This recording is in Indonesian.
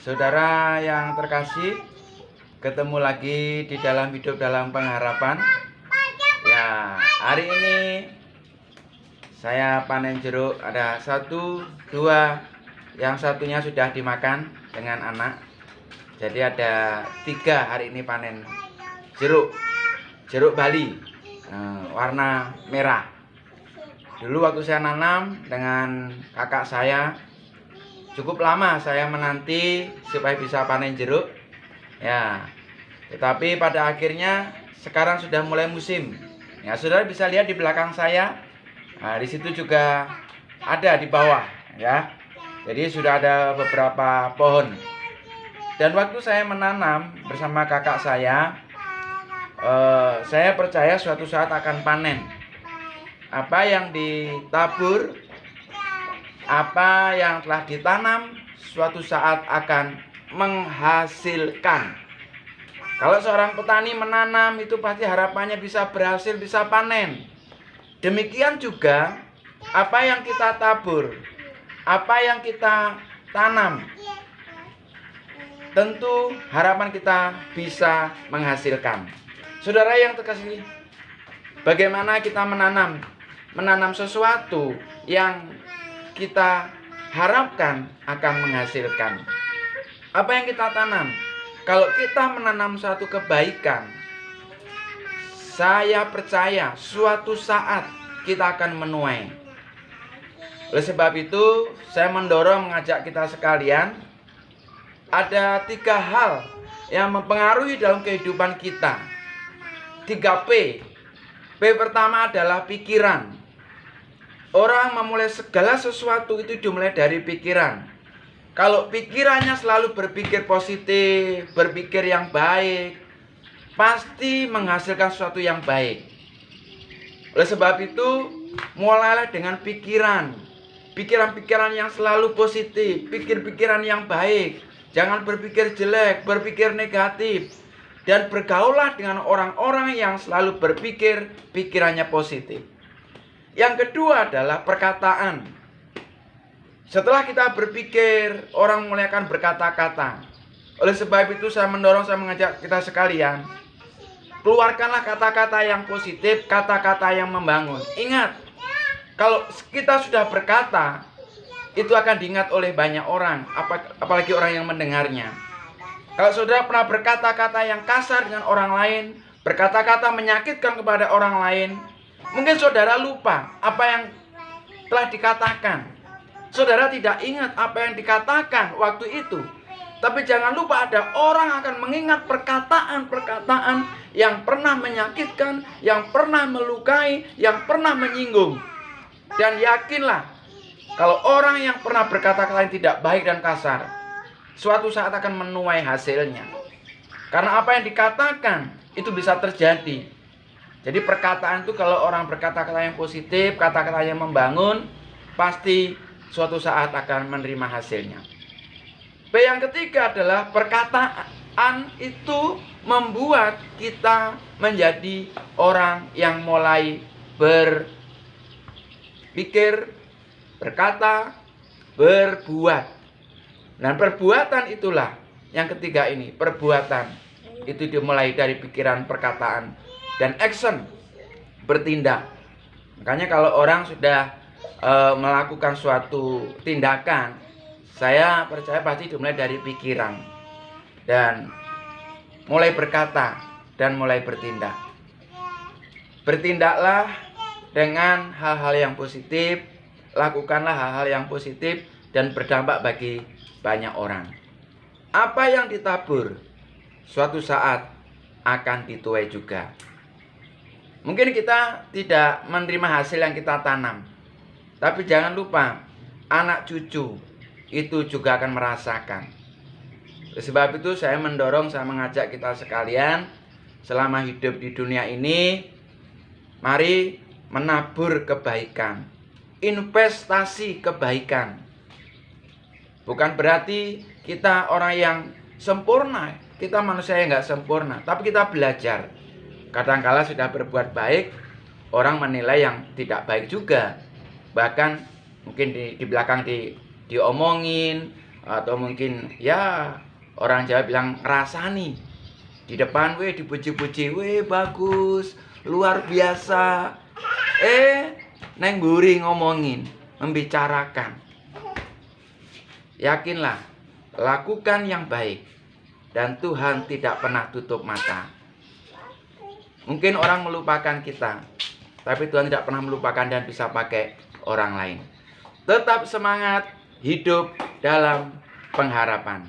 Saudara yang terkasih, ketemu lagi di dalam hidup dalam pengharapan. Ya, hari ini saya panen jeruk. Ada 1, 2, yang satunya sudah dimakan dengan anak. Jadi ada 3 hari ini panen jeruk Bali, warna merah. Dulu waktu saya nanam dengan kakak saya, cukup lama saya menanti supaya bisa panen jeruk. Ya, tetapi pada akhirnya sekarang sudah mulai musim. Ya, saudara bisa lihat di belakang saya. Nah, di situ juga ada di bawah, ya. Jadi sudah ada beberapa pohon. Dan waktu saya menanam bersama kakak saya percaya suatu saat akan panen. Apa yang ditabur, apa yang telah ditanam, suatu saat akan menghasilkan. Kalau seorang petani menanam, itu pasti harapannya bisa berhasil, bisa panen. Demikian juga apa yang kita tabur, apa yang kita tanam, tentu harapan kita bisa menghasilkan. Saudara yang terkasih, bagaimana kita menanam sesuatu yang kita harapkan akan menghasilkan. Apa yang kita tanam? Kalau kita menanam satu kebaikan, saya percaya suatu saat kita akan menuai. Oleh sebab itu, saya mengajak kita sekalian, ada 3 hal yang mempengaruhi dalam kehidupan kita. 3P. P pertama adalah pikiran. Orang memulai segala sesuatu itu dimulai dari pikiran. Kalau pikirannya selalu berpikir positif, berpikir yang baik, pasti menghasilkan sesuatu yang baik. Oleh sebab itu, mulailah dengan pikiran. Pikiran-pikiran yang selalu positif, pikir-pikiran yang baik. Jangan berpikir jelek, berpikir negatif. Dan bergaullah dengan orang-orang yang selalu berpikir pikirannya positif. Yang kedua adalah perkataan. Setelah kita berpikir, orang mulai akan berkata-kata. Oleh sebab itu saya mengajak kita sekalian, keluarkanlah kata-kata yang positif, kata-kata yang membangun. Ingat, kalau kita sudah berkata, itu akan diingat oleh banyak orang, apalagi orang yang mendengarnya. Kalau saudara pernah berkata-kata yang kasar dengan orang lain, berkata-kata menyakitkan kepada orang lain, mungkin saudara lupa apa yang telah dikatakan. Saudara tidak ingat apa yang dikatakan waktu itu. Tapi jangan lupa ada orang akan mengingat perkataan-perkataan yang pernah menyakitkan, yang pernah melukai, yang pernah menyinggung. Dan yakinlah, kalau orang yang pernah berkata-kata yang tidak baik dan kasar, suatu saat akan menuai hasilnya. Karena apa yang dikatakan itu bisa terjadi. Jadi perkataan itu kalau orang berkata-kata yang positif, kata-kata yang membangun, pasti suatu saat akan menerima hasilnya. P yang ketiga adalah perkataan itu membuat kita menjadi orang yang mulai berpikir, berkata, berbuat. Dan perbuatan itulah yang ketiga ini, perbuatan. Itu dimulai dari pikiran, perkataan, dan action, bertindak. Makanya kalau orang sudah melakukan suatu tindakan, saya percaya pasti dimulai dari pikiran. Dan mulai berkata dan mulai bertindak. Bertindaklah dengan hal-hal yang positif, lakukanlah hal-hal yang positif dan berdampak bagi banyak orang. Apa yang ditabur, suatu saat akan dituai juga. Mungkin kita tidak menerima hasil yang kita tanam, tapi jangan lupa, anak cucu itu juga akan merasakan. Sebab itu saya mengajak kita sekalian, selama hidup di dunia ini, mari menabur kebaikan, investasi kebaikan. Bukan berarti kita orang yang sempurna, kita manusia yang gak sempurna, tapi kita belajar. Kadangkala sudah berbuat baik, orang menilai yang tidak baik juga. Bahkan mungkin di belakang diomongin, Atau mungkin ya orang Jawa bilang ngerasani. Di depan dipuji-puji, bagus, luar biasa. Neng buri ngomongin, membicarakan. Yakinlah, lakukan yang baik dan Tuhan tidak pernah tutup mata. Mungkin orang melupakan kita, tapi Tuhan tidak pernah melupakan dan bisa pakai orang lain. Tetap semangat, hidup dalam pengharapan.